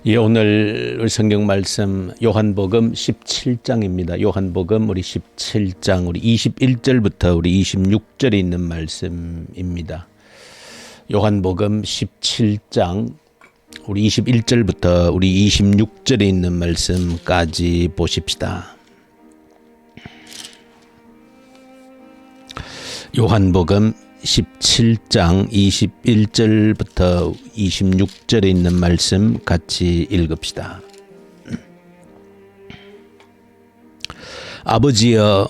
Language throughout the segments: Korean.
예, 오늘 우리 성경 말씀 요한복음 17장입니다. 요한복음 우리 17장 우리 21절부터 우리 26절에 있는 말씀입니다. 요한복음 17장 우리 21절부터 우리 26절에 있는 말씀까지 보십시다. 요한복음 17장 21절부터 26절에 있는 말씀 같이 읽읍시다. 아버지여,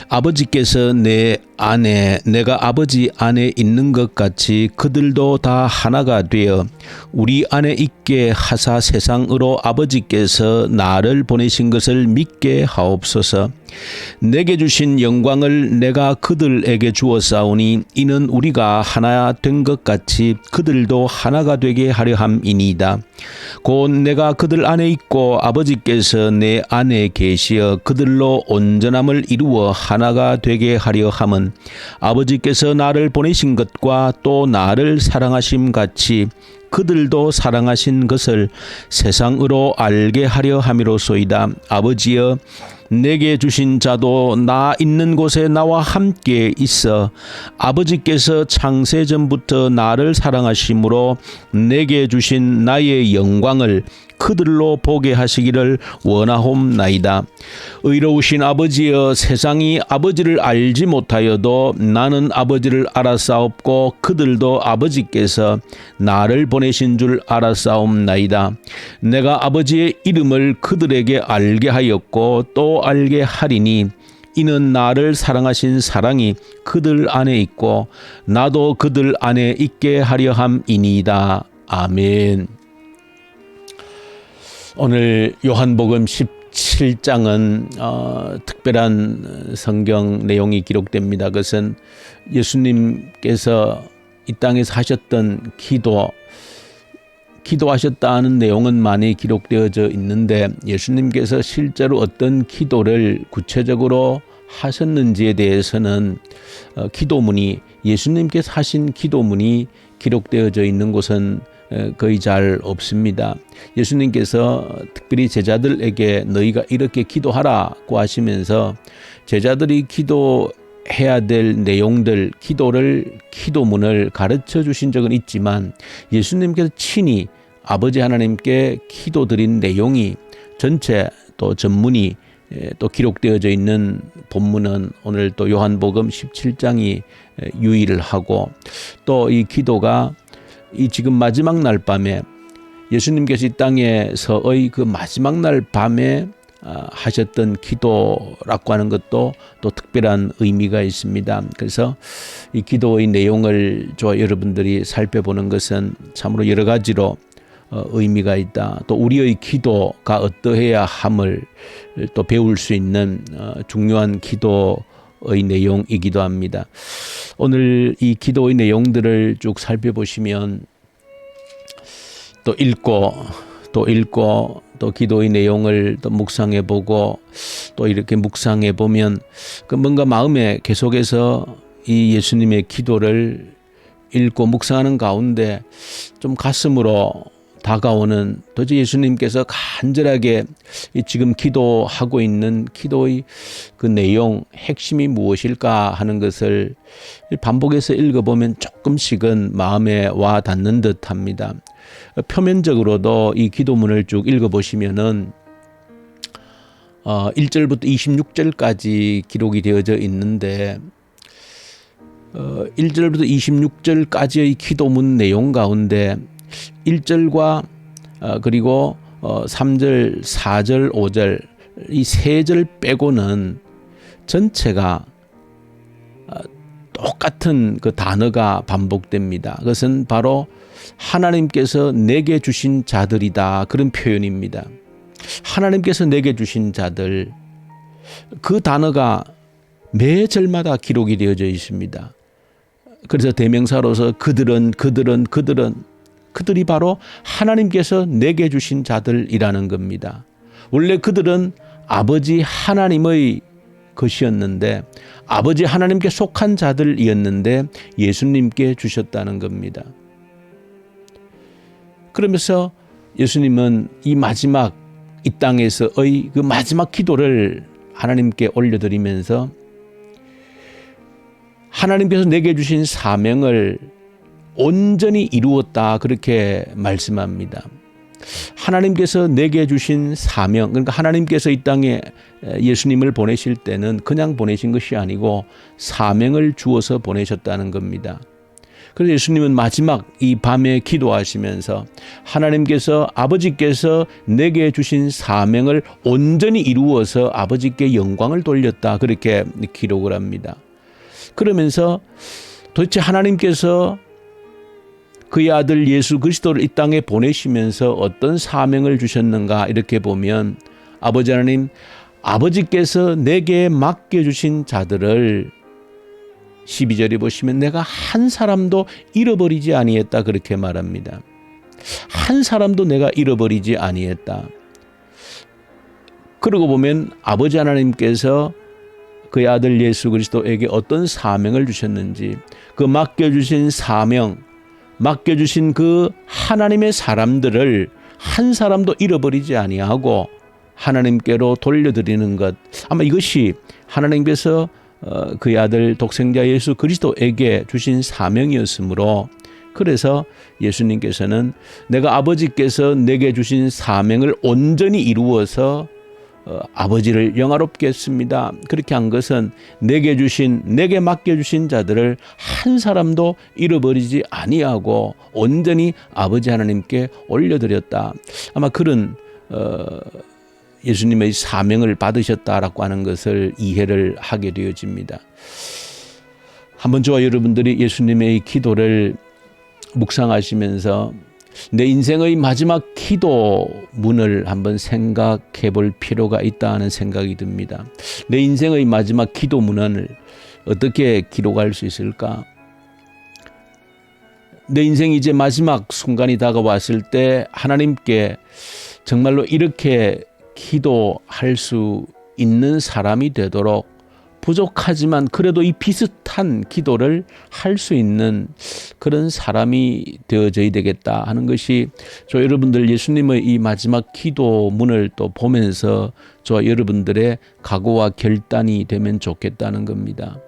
아버지께서 내가 아버지 안에 있는 것 같이 그들도 다 하나가 되어 우리 안에 있게 하사 세상으로 아버지께서 나를 보내신 것을 믿게 하옵소서. 내게 주신 영광을 내가 그들에게 주었사오니 이는 우리가 하나 된 것 같이 그들도 하나가 되게 하려 함이니이다. 곧 내가 그들 안에 있고 아버지께서 내 안에 계시어 그들로 온전함을 이루어 하나가 되게 하려 함은 아버지께서 나를 보내신 것과 또 나를 사랑하심 같이 그들도 사랑하신 것을 세상으로 알게 하려 함이로소이다. 아버지여, 내게 주신 자도 나 있는 곳에 나와 함께 있어 아버지께서 창세 전부터 나를 사랑하심으로 내게 주신 나의 영광을 그들로 보게 하시기를 원하옵나이다. 의로우신 아버지여, 세상이 아버지를 알지 못하여도 나는 아버지를 알았사옵고 그들도 아버지께서 나를 보내신 줄 알았사옵나이다. 내가 아버지의 이름을 그들에게 알게 하였고 또 알게 하리니 이는 나를 사랑하신 사랑이 그들 안에 있고 나도 그들 안에 있게 하려 함이니이다. 아멘. 오늘 요한복음 17장은 특별한 성경 내용이 기록됩니다. 그것은 예수님께서 이 땅에서 하셨던 기도하셨다는 내용은 많이 기록되어져 있는데 예수님께서 실제로 어떤 기도를 구체적으로 하셨는지에 대해서는 예수님께서 하신 기도문이 기록되어져 있는 곳은 거의 잘 없습니다. 예수님께서 특별히 제자들에게 너희가 이렇게 기도하라고 하시면서 제자들이 기도해야 될 내용들, 기도문을 가르쳐 주신 적은 있지만 예수님께서 친히 아버지 하나님께 기도드린 내용이 전체 또 전문이 또 기록되어져 있는 본문은 오늘 또 요한복음 17장이 유일하고 또 이 기도가 이 지금 마지막 날 밤에 예수님께서 이 땅에서의 그 마지막 날 밤에 하셨던 기도라고 하는 것도 또 특별한 의미가 있습니다. 그래서 이 기도의 내용을 여러분들이 살펴보는 것은 참으로 여러 가지로 의미가 있다. 또 우리의 기도가 어떠해야 함을 또 배울 수 있는 중요한 기도의 내용이기도 합니다. 오늘 이 기도의 내용들을 쭉 살펴보시면 또 읽고 또 기도의 내용을 또 묵상해보고 또 이렇게 묵상해보면 그 뭔가 마음에 계속해서 이 예수님의 기도를 읽고 묵상하는 가운데 좀 가슴으로 다가오는 도대체 예수님께서 간절하게 지금 기도하고 있는 기도의 그 내용, 핵심이 무엇일까 하는 것을 반복해서 읽어보면 조금씩은 마음에 와 닿는 듯 합니다. 표면적으로도 이 기도문을 쭉 읽어보시면은 1절부터 26절까지 기록이 되어져 있는데 1절부터 26절까지의 기도문 내용 가운데 1절과 그리고 3절, 4절, 5절 이 세 절 빼고는 전체가 똑같은 그 단어가 반복됩니다. 그것은 바로 하나님께서 내게 주신 자들이다, 그런 표현입니다. 하나님께서 내게 주신 자들, 그 단어가 매 절마다 기록이 되어져 있습니다. 그래서 대명사로서 그들이 바로 하나님께서 내게 주신 자들이라는 겁니다. 원래 그들은 아버지 하나님의 것이었는데 아버지 하나님께 속한 자들이었는데 예수님께 주셨다는 겁니다. 그러면서 예수님은 이 마지막 이 땅에서의 그 마지막 기도를 하나님께 올려드리면서 하나님께서 내게 주신 사명을 온전히 이루었다 그렇게 말씀합니다. 하나님께서 내게 주신 사명, 그러니까 하나님께서 이 땅에 예수님을 보내실 때는 그냥 보내신 것이 아니고 사명을 주어서 보내셨다는 겁니다. 그래서 예수님은 마지막 이 밤에 기도하시면서 하나님께서 아버지께서 내게 주신 사명을 온전히 이루어서 아버지께 영광을 돌렸다 그렇게 기록을 합니다. 그러면서 도대체 하나님께서 그의 아들 예수 그리스도를 이 땅에 보내시면서 어떤 사명을 주셨는가 이렇게 보면 아버지 하나님, 아버지께서 내게 맡겨주신 자들을 12절에 보시면 내가 한 사람도 잃어버리지 아니했다 그렇게 말합니다. 한 사람도 내가 잃어버리지 아니했다. 그러고 보면 아버지 하나님께서 그의 아들 예수 그리스도에게 어떤 사명을 주셨는지 그 맡겨주신 사명, 맡겨주신 그 하나님의 사람들을 한 사람도 잃어버리지 아니하고 하나님께로 돌려드리는 것, 아마 이것이 하나님께서 그의 아들 독생자 예수 그리스도에게 주신 사명이었으므로, 그래서 예수님께서는 내가 아버지께서 내게 주신 사명을 온전히 이루어서 아버지를 영화롭게 했습니다. 그렇게 한 것은 내게 맡겨주신 자들을 한 사람도 잃어버리지 아니하고 온전히 아버지 하나님께 올려드렸다. 아마 그런 예수님의 사명을 받으셨다라고 하는 것을 이해를 하게 되어집니다. 한번 저와 여러분들이 예수님의 기도를 묵상하시면서 내 인생의 마지막 기도문을 한번 생각해 볼 필요가 있다는 생각이 듭니다. 내 인생의 마지막 기도문을 어떻게 기록할 수 있을까? 내 인생이 이제 마지막 순간이 다가왔을 때 하나님께 정말로 이렇게 기도할 수 있는 사람이 되도록 부족하지만 그래도 이 비슷한 기도를 할 수 있는 그런 사람이 되어져야 되겠다 하는 것이 저 여러분들 예수님의 이 마지막 기도문을 또 보면서 저 여러분들의 각오와 결단이 되면 좋겠다는 겁니다.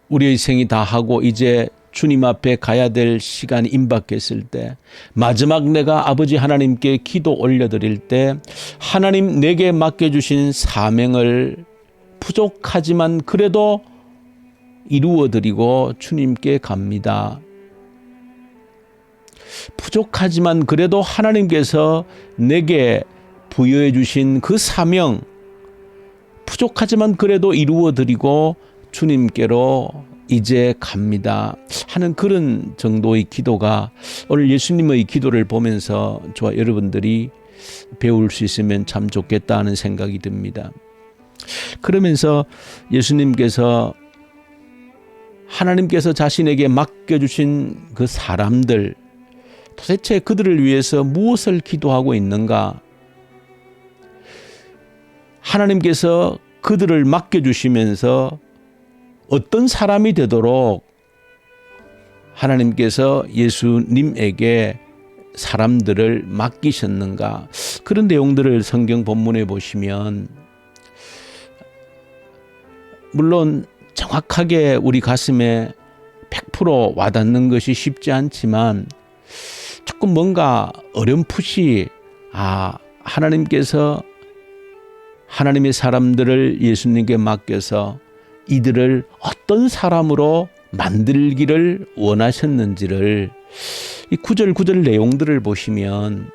우리의 생이 다 하고 이제 주님 앞에 가야 될 시간이 임박했을 때 마지막 내가 아버지 하나님께 기도 올려드릴 때 하나님 내게 맡겨주신 사명을 부족하지만 그래도 이루어드리고 주님께 갑니다. 부족하지만 그래도 하나님께서 내게 부여해 주신 그 사명, 부족하지만 그래도 이루어드리고 주님께로 이제 갑니다 하는 그런 정도의 기도가 오늘 예수님의 기도를 보면서 저와 여러분들이 배울 수 있으면 참 좋겠다 하는 생각이 듭니다. 그러면서 예수님께서 하나님께서 자신에게 맡겨주신 그 사람들, 도대체 그들을 위해서 무엇을 기도하고 있는가? 하나님께서 그들을 맡겨주시면서 어떤 사람이 되도록 하나님께서 예수님에게 사람들을 맡기셨는가? 그런 내용들을 성경 본문에 보시면 물론 정확하게 우리 가슴에 100% 와닿는 것이 쉽지 않지만 조금 뭔가 어렴풋이 하나님께서 하나님의 사람들을 예수님께 맡겨서 이들을 어떤 사람으로 만들기를 원하셨는지를 이 구절구절 내용들을 보시면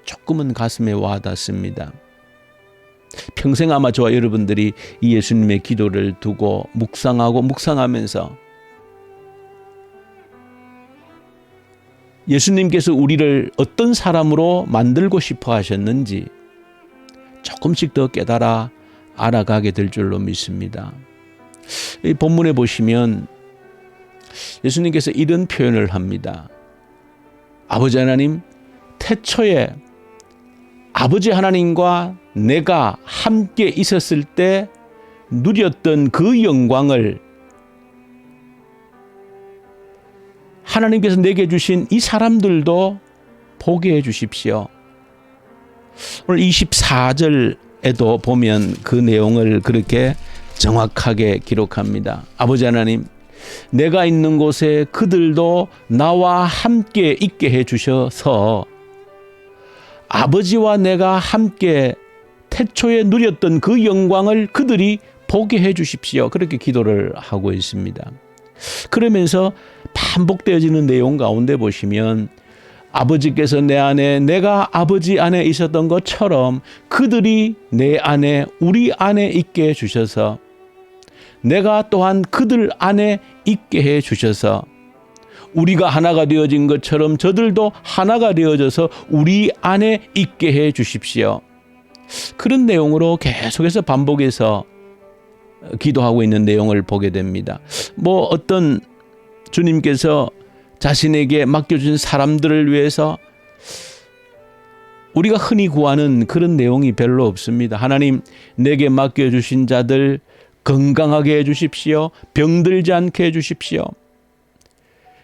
조금은 가슴에 와닿습니다. 평생 아마 저와 여러분들이 이 예수님의 기도를 두고 묵상하면서 예수님께서 우리를 어떤 사람으로 만들고 싶어 하셨는지 조금씩 더 깨달아 알아가게 될 줄로 믿습니다. 이 본문에 보시면 예수님께서 이런 표현을 합니다. 아버지 하나님, 태초에 아버지 하나님과 내가 함께 있었을 때 누렸던 그 영광을 하나님께서 내게 주신 이 사람들도 보게 해 주십시오. 오늘 24절에도 보면 그 내용을 그렇게 정확하게 기록합니다. 아버지 하나님, 내가 있는 곳에 그들도 나와 함께 있게 해 주셔서 아버지와 내가 함께 태초에 누렸던 그 영광을 그들이 보게 해 주십시오. 그렇게 기도를 하고 있습니다. 그러면서 반복되어지는 내용 가운데 보시면 아버지께서 내 안에, 내가 아버지 안에 있었던 것처럼 그들이 내 안에, 우리 안에 있게 해 주셔서 내가 또한 그들 안에 있게 해 주셔서 우리가 하나가 되어진 것처럼 저들도 하나가 되어져서 우리 안에 있게 해 주십시오. 그런 내용으로 계속해서 반복해서 기도하고 있는 내용을 보게 됩니다. 어떤 주님께서 자신에게 맡겨준 사람들을 위해서 우리가 흔히 구하는 그런 내용이 별로 없습니다. 하나님, 내게 맡겨주신 자들 건강하게 해주십시오. 병들지 않게 해주십시오.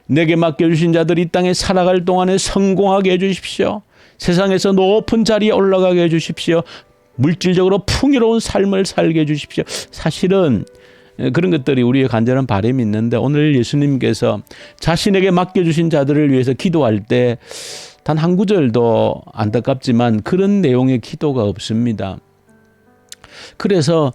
내게 맡겨주신 자들 이 땅에 살아갈 동안에 성공하게 해주십시오. 세상에서 높은 자리에 올라가게 해주십시오. 물질적으로 풍요로운 삶을 살게 해주십시오. 사실은 그런 것들이 우리의 간절한 바람이 있는데 오늘 예수님께서 자신에게 맡겨주신 자들을 위해서 기도할 때 단 한 구절도 안타깝지만 그런 내용의 기도가 없습니다. 그래서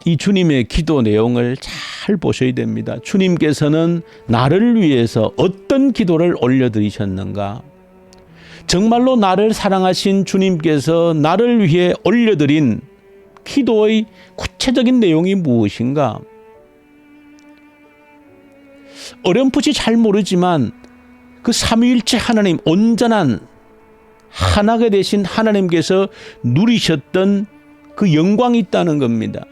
이 주님의 기도 내용을 잘 보셔야 됩니다. 주님께서는 나를 위해서 어떤 기도를 올려드리셨는가? 정말로 나를 사랑하신 주님께서 나를 위해 올려드린 기도의 구체적인 내용이 무엇인가? 어렴풋이 잘 모르지만 그 삼위일체 하나님, 온전한 하나가 되신 하나님께서 누리셨던 그 영광이 있다는 겁니다.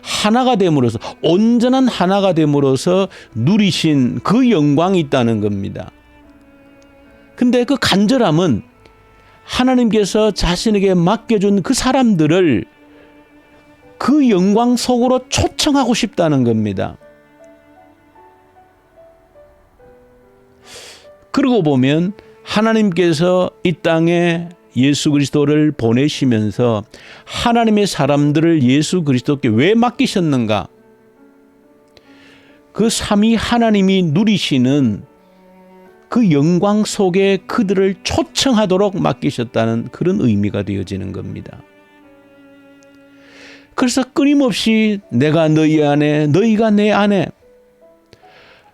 하나가 됨으로써, 온전한 하나가 됨으로써 누리신 그 영광이 있다는 겁니다. 근데 그 간절함은 하나님께서 자신에게 맡겨준 그 사람들을 그 영광 속으로 초청하고 싶다는 겁니다. 그러고 보면 하나님께서 이 땅에 예수 그리스도를 보내시면서 하나님의 사람들을 예수 그리스도께 왜 맡기셨는가? 그 삼위 하나님이 누리시는 그 영광 속에 그들을 초청하도록 맡기셨다는 그런 의미가 되어지는 겁니다. 그래서 끊임없이 내가 너희 안에, 너희가 내 안에,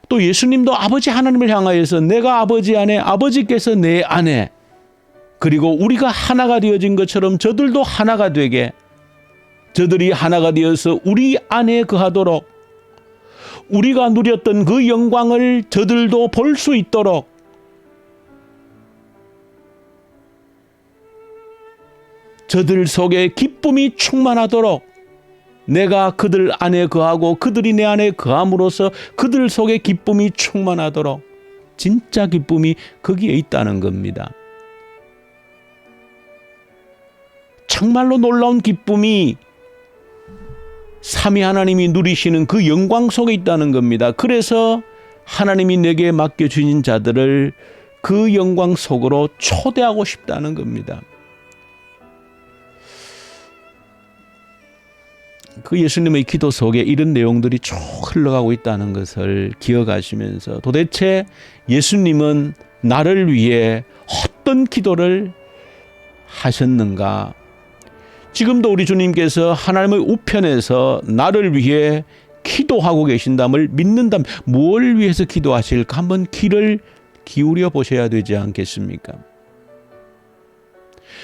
또 예수님도 아버지 하나님을 향하여서 내가 아버지 안에, 아버지께서 내 안에, 그리고 우리가 하나가 되어진 것처럼 저들도 하나가 되게, 저들이 하나가 되어서 우리 안에 거하도록, 우리가 누렸던 그 영광을 저들도 볼 수 있도록 저들 속에 기쁨이 충만하도록 내가 그들 안에 거하고 그들이 내 안에 거함으로써 그들 속에 기쁨이 충만하도록, 진짜 기쁨이 거기에 있다는 겁니다. 정말로 놀라운 기쁨이 삼위 하나님이 누리시는 그 영광 속에 있다는 겁니다. 그래서 하나님이 내게 맡겨주신 자들을 그 영광 속으로 초대하고 싶다는 겁니다. 그 예수님의 기도 속에 이런 내용들이 쭉 흘러가고 있다는 것을 기억하시면서 도대체 예수님은 나를 위해 어떤 기도를 하셨는가? 지금도 우리 주님께서 하나님의 우편에서 나를 위해 기도하고 계신담을 믿는다면 뭘 위해서 기도하실까? 한번 귀를 기울여 보셔야 되지 않겠습니까?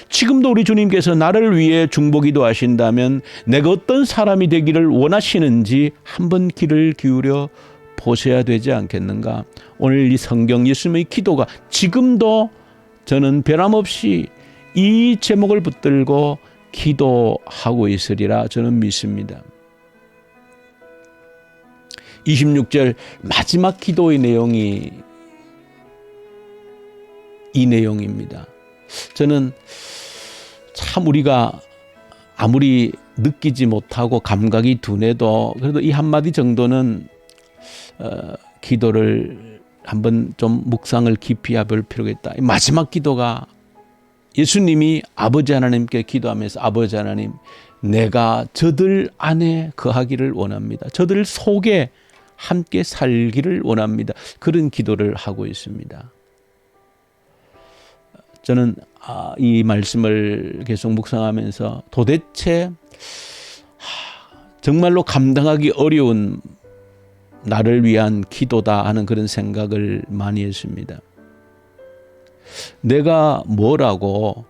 지금도 우리 주님께서 나를 위해 중보기도 하신다면 내가 어떤 사람이 되기를 원하시는지 한번 귀를 기울여 보셔야 되지 않겠는가? 오늘 이 성경 예수님의 기도가 지금도 저는 변함없이 이 제목을 붙들고 기도하고 있으리라 저는 믿습니다. 26절 마지막 기도의 내용이 이 내용입니다. 저는 참 우리가 아무리 느끼지 못하고 감각이 둔해도 그래도 이 한마디 정도는 기도를 한번 좀 묵상을 깊이 해볼 필요가 있다. 마지막 기도가 예수님이 아버지 하나님께 기도하면서 아버지 하나님, 내가 저들 안에 거하기를 원합니다. 저들 속에 함께 살기를 원합니다. 그런 기도를 하고 있습니다. 저는 이 말씀을 계속 묵상하면서 도대체 정말로 감당하기 어려운 나를 위한 기도다 하는 그런 생각을 많이 했습니다. 내가 뭐라고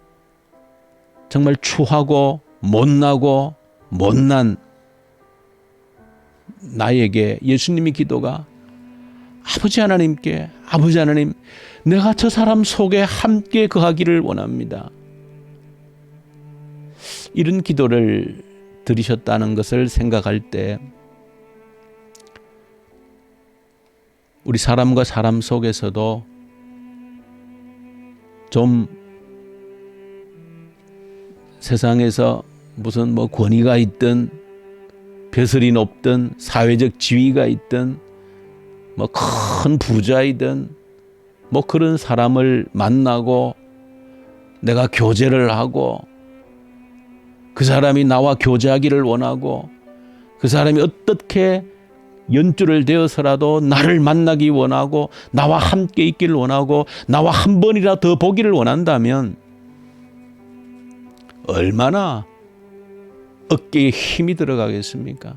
정말 추하고 못나고 못난 나에게 예수님의 기도가 아버지 하나님께, 아버지 하나님, 내가 저 사람 속에 함께 거하기를 원합니다. 이런 기도를 들으셨다는 것을 생각할 때 우리 사람과 사람 속에서도 좀 세상에서 무슨 권위가 있든 벼슬이 높든 사회적 지위가 있든 큰 부자이든 그런 사람을 만나고 내가 교제를 하고 그 사람이 나와 교제하기를 원하고 그 사람이 어떻게 연줄을 되어서라도 나를 만나기 원하고 나와 함께 있기를 원하고 나와 한 번이라 더 보기를 원한다면 얼마나 어깨에 힘이 들어가겠습니까?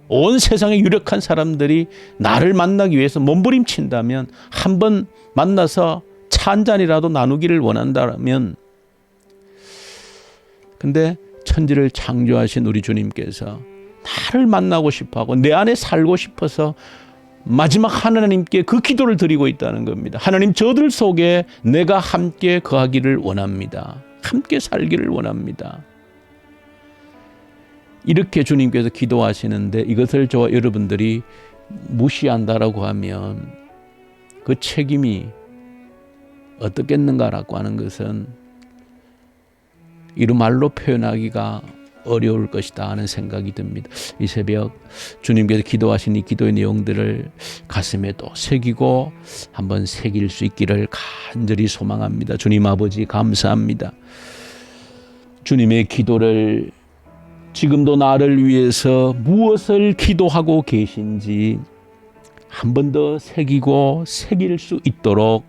온 세상의 유력한 사람들이 나를 만나기 위해서 몸부림친다면 한 번 만나서 차 한 잔이라도 나누기를 원한다면, 근데 천지를 창조하신 우리 주님께서 나를 만나고 싶어하고 내 안에 살고 싶어서 마지막 하나님께 그 기도를 드리고 있다는 겁니다. 하나님, 저들 속에 내가 함께 거하기를 원합니다. 함께 살기를 원합니다. 이렇게 주님께서 기도하시는데 이것을 저와 여러분들이 무시한다라고 하면 그 책임이 어떻겠는가라고 하는 것은 이루 말로 표현하기가 어려울 것이다 하는 생각이 듭니다. 이 새벽 주님께서 기도하신 이 기도의 내용들을 가슴에 또 새기고 한번 새길 수 있기를 간절히 소망합니다. 주님 아버지, 감사합니다. 주님의 기도를 지금도 나를 위해서 무엇을 기도하고 계신지 한 번 더 새기고 새길 수 있도록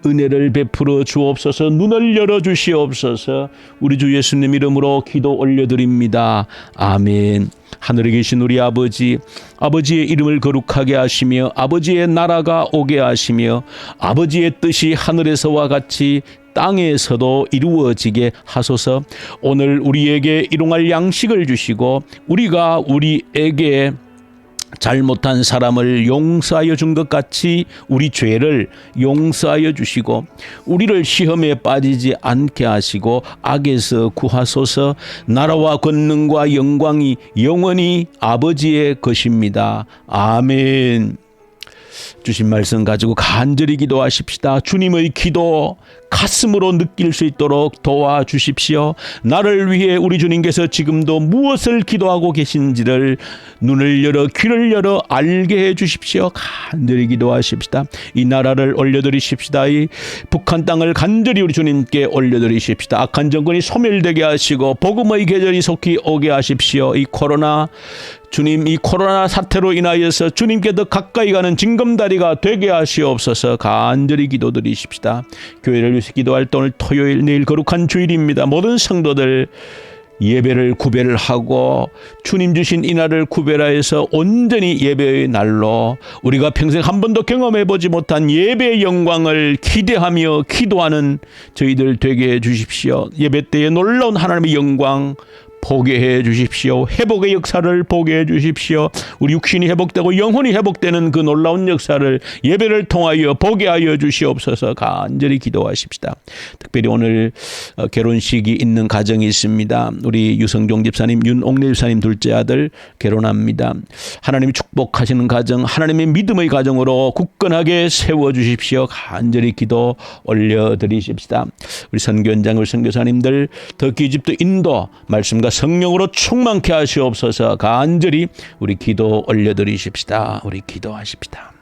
은혜를 베풀어 주옵소서. 눈을 열어 주시옵소서. 우리 주 예수님 이름으로 기도 올려드립니다. 아멘. 하늘에 계신 우리 아버지, 아버지의 이름을 거룩하게 하시며 아버지의 나라가 오게 하시며 아버지의 뜻이 하늘에서와 같이 땅에서도 이루어지게 하소서. 오늘 우리에게 일용할 양식을 주시고 우리가 우리에게 잘못한 사람을 용서하여 준 것 같이 우리 죄를 용서하여 주시고 우리를 시험에 빠지지 않게 하시고 악에서 구하소서. 나라와 권능과 영광이 영원히 아버지의 것입니다. 아멘. 주신 말씀 가지고 간절히 기도하십시다. 주님의 기도 가슴으로 느낄 수 있도록 도와주십시오. 나를 위해 우리 주님께서 지금도 무엇을 기도하고 계신지를 눈을 열어 귀를 열어 알게 해 주십시오. 간절히 기도하십시다. 이 나라를 올려드리십시다. 이 북한 땅을 간절히 우리 주님께 올려드리십시다. 악한 정권이 소멸되게 하시고 복음의 계절이 속히 오게 하십시오. 이 코로나, 주님, 이 코로나 사태로 인하여서 주님께 더 가까이 가는 징검다리가 되게 하시옵소서. 간절히 기도드리십시다. 교회를 위해서 기도할 때 오늘 토요일, 내일 거룩한 주일입니다. 모든 성도들 예배를 구별을 하고 주님 주신 이 날을 구별하여서 온전히 예배의 날로 우리가 평생 한 번도 경험해보지 못한 예배의 영광을 기대하며 기도하는 저희들 되게 해 주십시오. 예배 때에 놀라운 하나님의 영광 보게 해 주십시오. 회복의 역사를 보게 해 주십시오. 우리 육신이 회복되고 영혼이 회복되는 그 놀라운 역사를 예배를 통하여 보게 하여 주시옵소서. 간절히 기도하십시다. 특별히 오늘 결혼식이 있는 가정이 있습니다. 우리 유성종 집사님, 윤옥래 집사님 둘째 아들 결혼합니다. 하나님이 축복하시는 가정, 하나님의 믿음의 가정으로 굳건하게 세워주십시오. 간절히 기도 올려드리십시다. 우리 선교원장, 우리 선교사님들 터키, 이집트, 인도 말씀과 성령으로 충만케 하시옵소서. 간절히 우리 기도 올려드리십시다. 우리 기도하십시다.